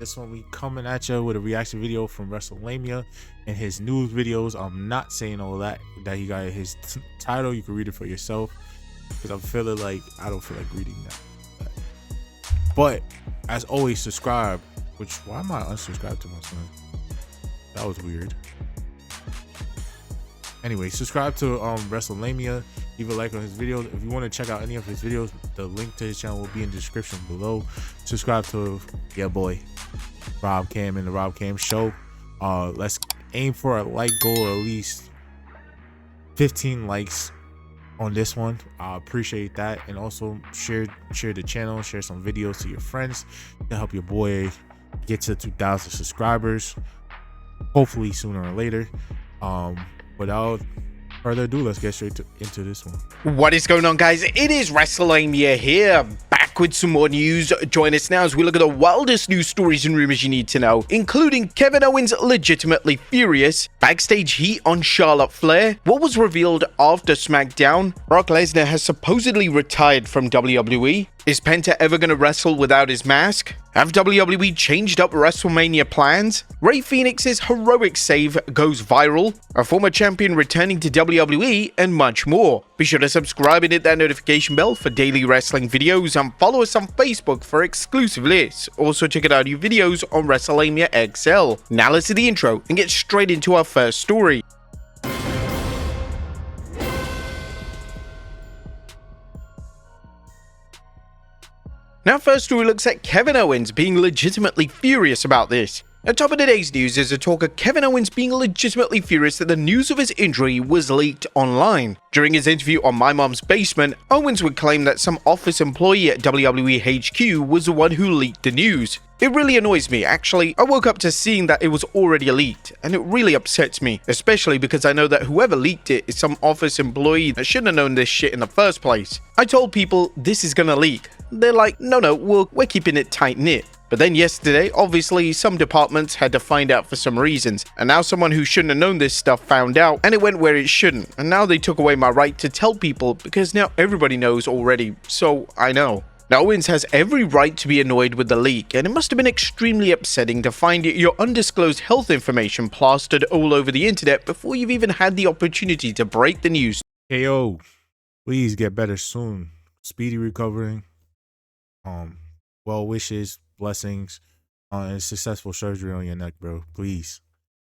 This one we coming at you with a reaction video from Wrestlelamia and his news videos. I'm not saying all that he got his title. You can read it for yourself because I'm feeling like I don't feel like reading that. But as always, subscribe. Which, why am I unsubscribed to my son? That was weird. Anyway, subscribe to Wrestlelamia. Leave a like on his videos. If you want to check out any of his videos, the link to his channel will be in the description below. Subscribe to your boy Rob Cam and the Rob Cam Show. Let's aim for a like goal of at least 15 likes on this one. I appreciate that. And also share the channel, share some videos to your friends to help your boy get to 2,000 subscribers, hopefully sooner or later. Without further ado, let's get straight into this one. What is going on, guys? It is Wrestlelamia here, back with some more news. Join us now as we look at the wildest news stories and rumors you need to know, including Kevin Owens legitimately furious, backstage heat on Charlotte Flair, what was revealed after SmackDown, Brock Lesnar has supposedly retired from WWE, is Penta ever going to wrestle without his mask? Have WWE changed up WrestleMania plans? Rey Fenix's heroic save goes viral, a former champion returning to WWE, and much more. Be sure to subscribe and hit that notification bell for daily wrestling videos, and follow us on Facebook for exclusive lists. Also check out our new videos on Wrestlelamia XL. Now let's do the intro and get straight into our first story. Now, first story looks at Kevin Owens being legitimately furious about this. At top of today's news is a talk of Kevin Owens being legitimately furious that the news of his injury was leaked online. During his interview on My Mom's Basement, Owens would claim that some office employee at WWE HQ was the one who leaked the news. It really annoys me, actually. I woke up to seeing that it was already leaked, and it really upsets me, especially because I know that whoever leaked it is some office employee that shouldn't have known this shit in the first place. I told people this is gonna leak. They're like, no, we're keeping it tight-knit. But then yesterday, obviously, some departments had to find out for some reasons, and now someone who shouldn't have known this stuff found out, and it went where it shouldn't, and now they took away my right to tell people because now everybody knows already, so I know. Now, Owens has every right to be annoyed with the leak, and it must have been extremely upsetting to find your undisclosed health information plastered all over the internet before you've even had the opportunity to break the news. KO, please get better soon. Speedy recovering. Well wishes, blessings, and successful surgery on your neck, bro. Please,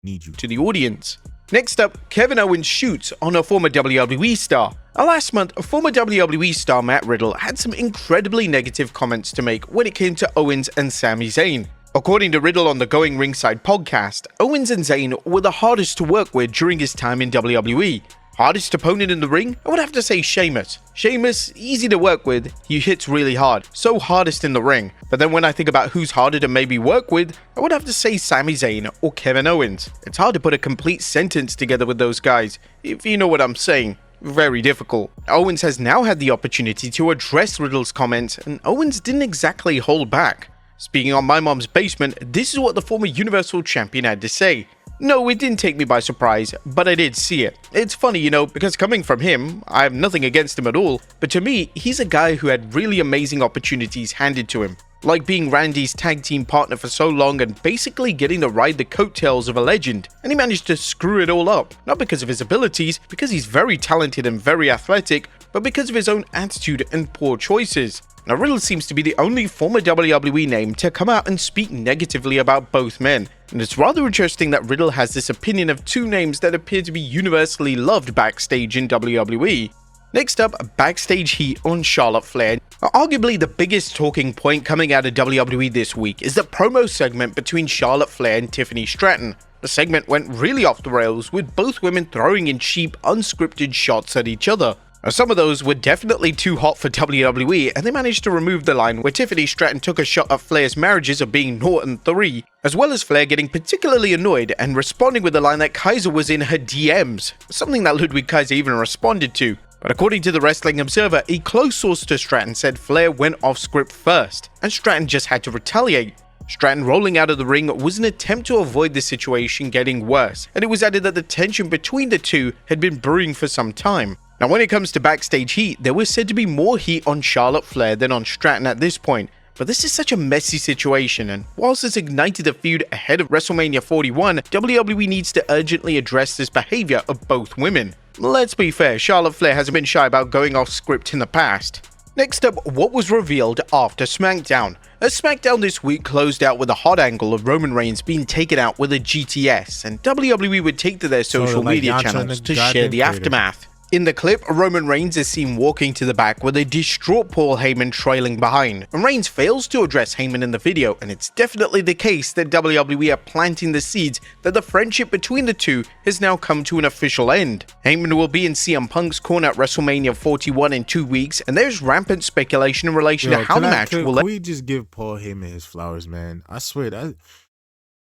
need you. To the audience. Next up, Kevin Owens shoots on a former WWE star. Last month, a former WWE star, Matt Riddle, had some incredibly negative comments to make when it came to Owens and Sami Zayn. According to Riddle on the Going Ringside podcast, Owens and Zayn were the hardest to work with during his time in WWE. Hardest opponent in the ring? I would have to say Sheamus. Sheamus, easy to work with, he hits really hard, so hardest in the ring. But then when I think about who's harder to maybe work with, I would have to say Sami Zayn or Kevin Owens. It's hard to put a complete sentence together with those guys, if you know what I'm saying. Very difficult. Owens has now had the opportunity to address Riddle's comments, and Owens didn't exactly hold back. Speaking on My Mom's Basement, this is what the former Universal Champion had to say. No, it didn't take me by surprise, but I did see it. It's funny, because coming from him, I have nothing against him at all, but to me, he's a guy who had really amazing opportunities handed to him. Like being Randy's tag team partner for so long and basically getting to ride the coattails of a legend, and he managed to screw it all up, not because of his abilities, because he's very talented and very athletic, but because of his own attitude and poor choices. Now, Riddle seems to be the only former WWE name to come out and speak negatively about both men, and it's rather interesting that Riddle has this opinion of two names that appear to be universally loved backstage in WWE. Next up, backstage heat on Charlotte Flair. Arguably the biggest talking point coming out of WWE this week is the promo segment between Charlotte Flair and Tiffany Stratton. The segment went really off the rails, with both women throwing in cheap, unscripted shots at each other. Some of those were definitely too hot for WWE, and they managed to remove the line where Tiffany Stratton took a shot at Flair's marriages of being 0-3, as well as Flair getting particularly annoyed and responding with the line that Kaiser was in her DMs, something that Ludwig Kaiser even responded to. But according to the Wrestling Observer, a close source to Stratton said Flair went off script first, and Stratton just had to retaliate. Stratton rolling out of the ring was an attempt to avoid the situation getting worse, and it was added that the tension between the two had been brewing for some time. Now, when it comes to backstage heat, there was said to be more heat on Charlotte Flair than on Stratton at this point, but this is such a messy situation, and whilst it's ignited a feud ahead of WrestleMania 41, WWE needs to urgently address this behavior of both women. Let's be fair, Charlotte Flair hasn't been shy about going off script in the past. Next up, what was revealed after SmackDown? As SmackDown this week closed out with a hot angle of Roman Reigns being taken out with a GTS, and WWE would take to their social media channels to share the aftermath. In the clip, Roman Reigns is seen walking to the back with a distraught Paul Heyman trailing behind, and Reigns fails to address Heyman in the video, and it's definitely the case that WWE are planting the seeds that the friendship between the two has now come to an official end. Heyman will be in CM Punk's corner at WrestleMania 41 in 2 weeks, and there's rampant speculation in relation to how the match will end. Can we just give Paul Heyman his flowers, man? I swear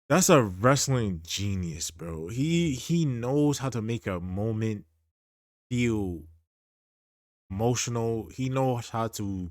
that's a wrestling genius, bro. He knows how to make a moment feel emotional. He knows how to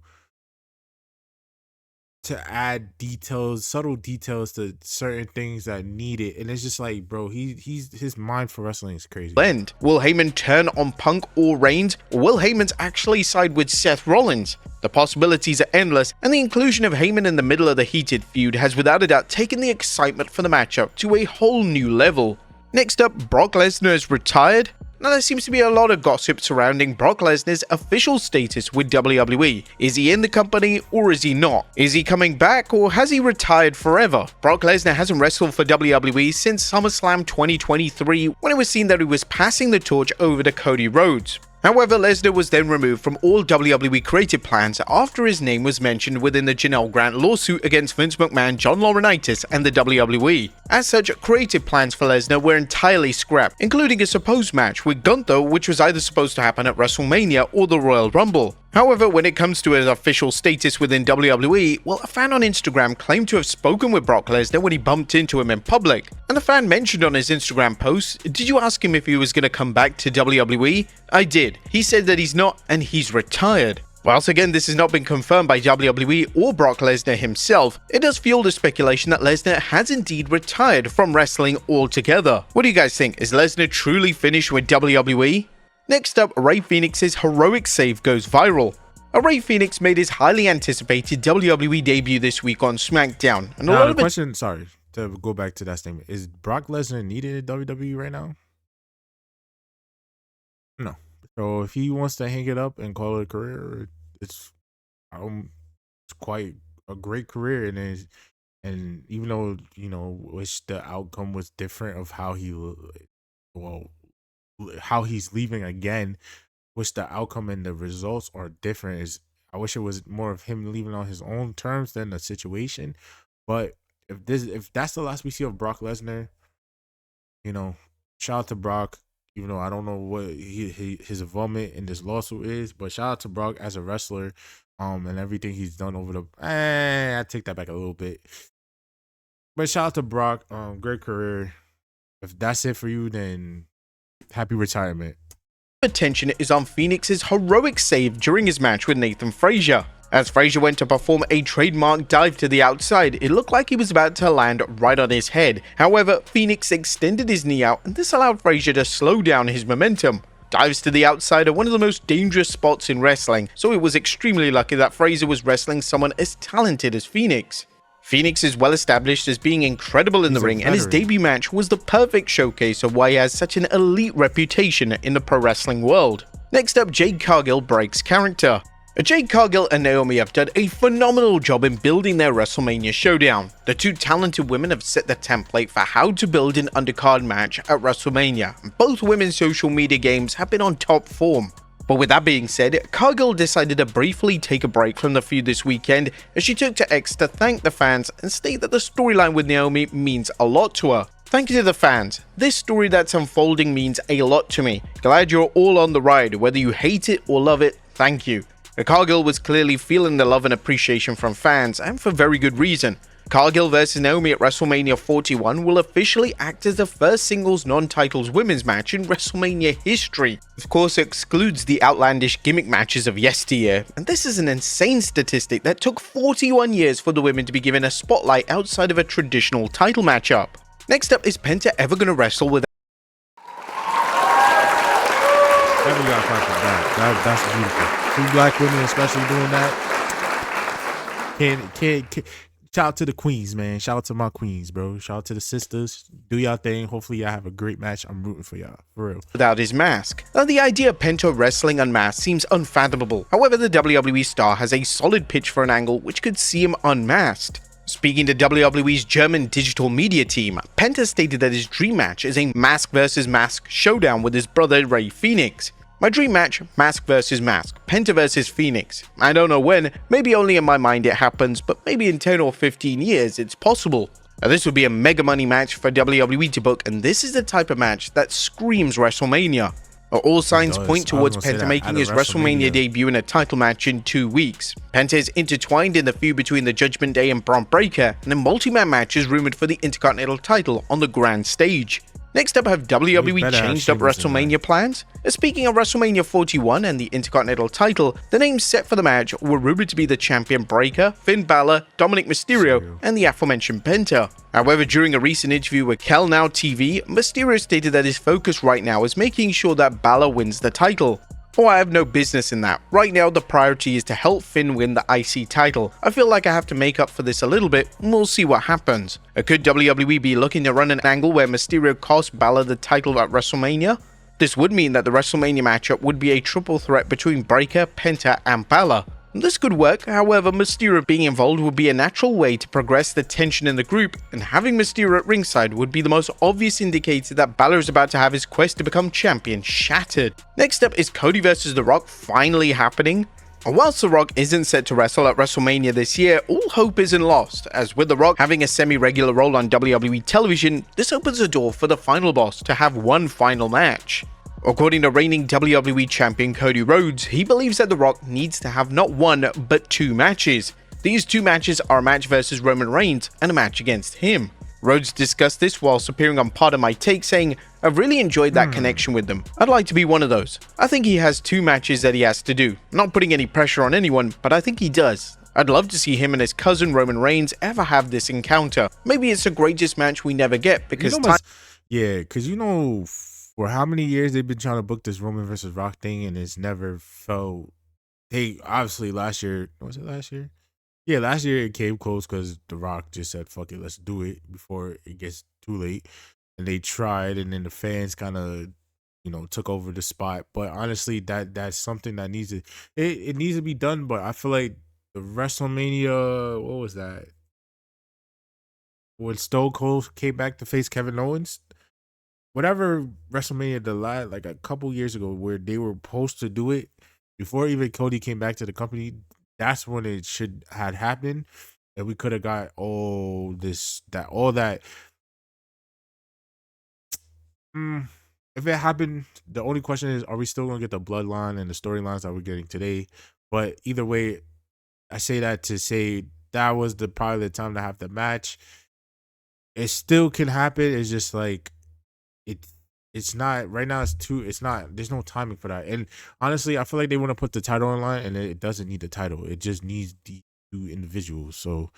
add details, subtle details to certain things that need it, and it's just like, bro, his mind for wrestling is crazy. Will Heyman turn on Punk or Reigns, or will Heyman actually side with Seth Rollins? The possibilities are endless, and the inclusion of Heyman in the middle of the heated feud has without a doubt taken the excitement for the matchup to a whole new level. Next up, Brock Lesnar is retired. Now, there seems to be a lot of gossip surrounding Brock Lesnar's official status with WWE. Is he in the company or is he not? Is he coming back or has he retired forever? Brock Lesnar hasn't wrestled for WWE since SummerSlam 2023, when it was seen that he was passing the torch over to Cody Rhodes. However, Lesnar was then removed from all WWE creative plans after his name was mentioned within the Janelle Grant lawsuit against Vince McMahon, John Laurinaitis, and the WWE. As such, creative plans for Lesnar were entirely scrapped, including a supposed match with Gunther, which was either supposed to happen at WrestleMania or the Royal Rumble. However, when it comes to his official status within WWE, well, a fan on Instagram claimed to have spoken with Brock Lesnar when he bumped into him in public. And the fan mentioned on his Instagram post, "Did you ask him if he was going to come back to WWE? I did. He said that he's not, and he's retired." Whilst again this has not been confirmed by WWE or Brock Lesnar himself, it does fuel the speculation that Lesnar has indeed retired from wrestling altogether. What do you guys think? Is Lesnar truly finished with WWE? Next up, Rey Fenix's heroic save goes viral. Rey Fenix made his highly anticipated WWE debut this week on SmackDown. And sorry to go back to that statement. Is Brock Lesnar needed in WWE right now? No. So if he wants to hang it up and call it a career, it's quite a great career, and even though wish the outcome was different of how he's leaving again, which the outcome and the results are different. I wish it was more of him leaving on his own terms than the situation. But if that's the last we see of Brock Lesnar, shout out to Brock. Even though I don't know what his involvement in this lawsuit is, but shout out to Brock as a wrestler, and everything he's done over the. I take that back a little bit, but shout out to Brock. Great career. If that's it for you, then happy retirement. Attention is on Fenix's heroic save during his match with Nathan Frazier. As Frazier went to perform a trademark dive to the outside, it looked like he was about to land right on his head. However, Fenix extended his knee out, and this allowed Frazier to slow down his momentum. Dives to the outside are one of the most dangerous spots in wrestling, so it was extremely lucky that Frazier was wrestling someone as talented as Fenix. Fenix is well established as being incredible in the ring, and his debut match was the perfect showcase of why he has such an elite reputation in the pro wrestling world. Next up, Jade Cargill breaks character. Jade Cargill and Naomi have done a phenomenal job in building their WrestleMania showdown. The two talented women have set the template for how to build an undercard match at WrestleMania, and both women's social media games have been on top form. But with that being said, Cargill decided to briefly take a break from the feud this weekend as she took to X to thank the fans and state that the storyline with Naomi means a lot to her. Thank you to the fans. This story that's unfolding means a lot to me. Glad you're all on the ride, whether you hate it or love it, thank you. Cargill was clearly feeling the love and appreciation from fans, and for very good reason. Cargill vs Naomi at WrestleMania 41 will officially act as the first singles non-titles women's match in WrestleMania history. Of course, it excludes the outlandish gimmick matches of yesteryear, and this is an insane statistic that took 41 years for the women to be given a spotlight outside of a traditional title matchup. Next up, is Penta ever going to wrestle with That's beautiful. Two black women especially doing that. Can't. Shout out to the queens, man. Shout out to my queens, bro. Shout out to the sisters. Do y'all thing. Hopefully y'all have a great match. I'm rooting for y'all, for real. Without his mask. Now, the idea of Penta wrestling unmasked seems unfathomable. However, the WWE star has a solid pitch for an angle which could see him unmasked. Speaking to WWE's German digital media team, Penta stated that his dream match is a mask versus mask showdown with his brother Rey Fenix. My dream match, mask versus mask, Penta versus Phoenix. I don't know when, maybe only in my mind it happens, but maybe in 10 or 15 years it's possible. Now, this would be a mega money match for WWE to book, and this is the type of match that screams WrestleMania. All signs point towards Penta making his WrestleMania debut in a title match in 2 weeks. Penta is intertwined in the feud between the Judgment Day and Bron Breakker, and a multi-man match is rumored for the Intercontinental title on the grand stage. Next up, have WWE changed up WrestleMania plans? Speaking of WrestleMania 41 and the Intercontinental title, the names set for the match were rumored to be the champion Breakker, Finn Balor, Dominic Mysterio, and the aforementioned Penta. However, during a recent interview with Kel Now TV, Mysterio stated that his focus right now is making sure that Balor wins the title. Oh, I have no business in that. Right now, the priority is to help Finn win the IC title. I feel like I have to make up for this a little bit, and we'll see what happens. Could WWE be looking to run an angle where Mysterio costs Balor the title at WrestleMania? This would mean that the WrestleMania matchup would be a triple threat between Breakker, Penta, and Balor. This could work, however, Mysterio being involved would be a natural way to progress the tension in the group, and having Mysterio at ringside would be the most obvious indicator that Balor is about to have his quest to become champion shattered. Next up is Cody vs. The Rock finally happening. Whilst The Rock isn't set to wrestle at WrestleMania this year, all hope isn't lost, as with The Rock having a semi-regular role on WWE television, this opens the door for the final boss to have one final match. According to reigning WWE champion Cody Rhodes, he believes that The Rock needs to have not one, but 2 matches. These 2 matches are a match versus Roman Reigns and a match against him. Rhodes discussed this whilst appearing on Pardon My Take, saying, "I've really enjoyed that connection with them. I'd like to be one of those. I think he has 2 matches that he has to do. Not putting any pressure on anyone, but I think he does. I'd love to see him and his cousin Roman Reigns ever have this encounter. Maybe it's the greatest match we never get because for how many years they've been trying to book this Roman versus Rock thing, and it's never felt. Hey, obviously last year, was it last year? Yeah, last year it came close because The Rock just said, "Fuck it, let's do it" before it gets too late, and they tried, and then the fans kind of, took over the spot. But honestly, that's something that needs to it needs to be done. But I feel like the WrestleMania, what was that? When Stone Cold came back to face Kevin Owens. Whatever WrestleMania like a couple years ago, where they were supposed to do it before even Cody came back to the company, that's when it should had happened, and we could have got all that. If it happened, the only question is, are we still gonna get the bloodline and the storylines that we're getting today? But either way, I say that to say that was probably the time to have the match. It still can happen. It's just like. It's not right now. It's not. There's no timing for that. And honestly, I feel like they want to put the title online, and it doesn't need the title. It just needs the 2 individuals. So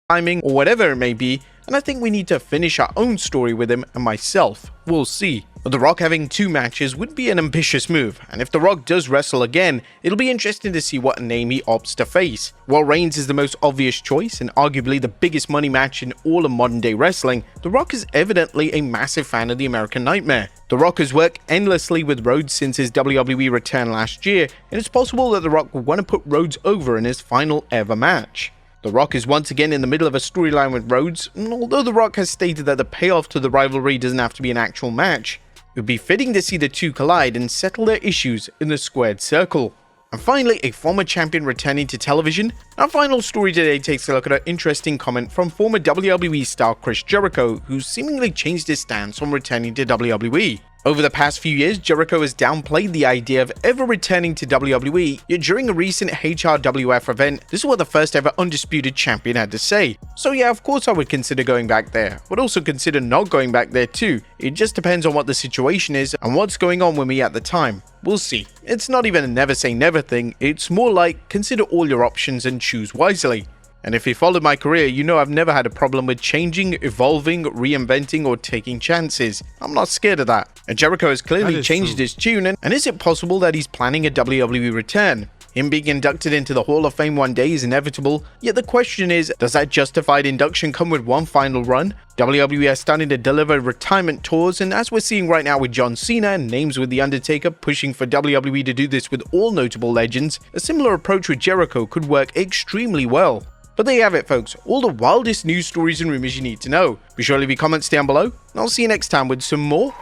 timing or whatever it may be, and I think we need to finish our own story with him and myself. We'll see. But The Rock having 2 matches would be an ambitious move, and if The Rock does wrestle again, it'll be interesting to see what name he opts to face. While Reigns is the most obvious choice and arguably the biggest money match in all of modern day wrestling, The Rock is evidently a massive fan of the American Nightmare. The Rock has worked endlessly with Rhodes since his WWE return last year, and it's possible that The Rock would want to put Rhodes over in his final ever match. The Rock is once again in the middle of a storyline with Rhodes, and although The Rock has stated that the payoff to the rivalry doesn't have to be an actual match, it would be fitting to see the 2 collide and settle their issues in the squared circle. And finally, a former champion returning to television. Our final story today takes a look at an interesting comment from former WWE star Chris Jericho, who seemingly changed his stance on returning to WWE. Over the past few years, Jericho has downplayed the idea of ever returning to WWE, yet during a recent HRWF event, this is what the first ever undisputed champion had to say. So yeah, of course I would consider going back there, but also consider not going back there too. It just depends on what the situation is and what's going on with me at the time. We'll see. It's not even a never say never thing, it's more like consider all your options and choose wisely. And if you followed my career, you know I've never had a problem with changing, evolving, reinventing, or taking chances. I'm not scared of that. And Jericho has clearly changed his tune, and is it possible that he's planning a WWE return? Him being inducted into the Hall of Fame one day is inevitable, yet the question is, does that justified induction come with one final run? WWE are starting to deliver retirement tours, and as we're seeing right now with John Cena and names with The Undertaker pushing for WWE to do this with all notable legends, a similar approach with Jericho could work extremely well. But there you have it, folks, all the wildest news stories and rumors you need to know. Be sure to leave your comments down below, and I'll see you next time with some more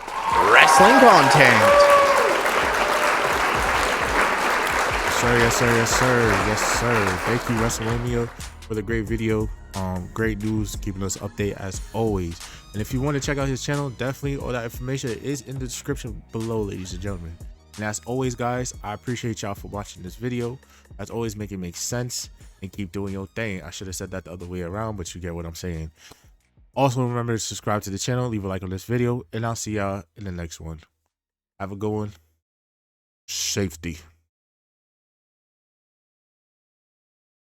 wrestling content. Yes, sir. Thank you, Wrestlelamia, for the great video. Great news, keeping us updated as always. And if you want to check out his channel, definitely all that information is in the description below, ladies and gentlemen. And as always, guys, I appreciate y'all for watching this video. As always, make it make sense and keep doing your thing. I should have said that the other way around, but you get what I'm saying. Also, remember to subscribe to the channel, leave a like on this video, and I'll see y'all in the next one. Have a good one. Safety.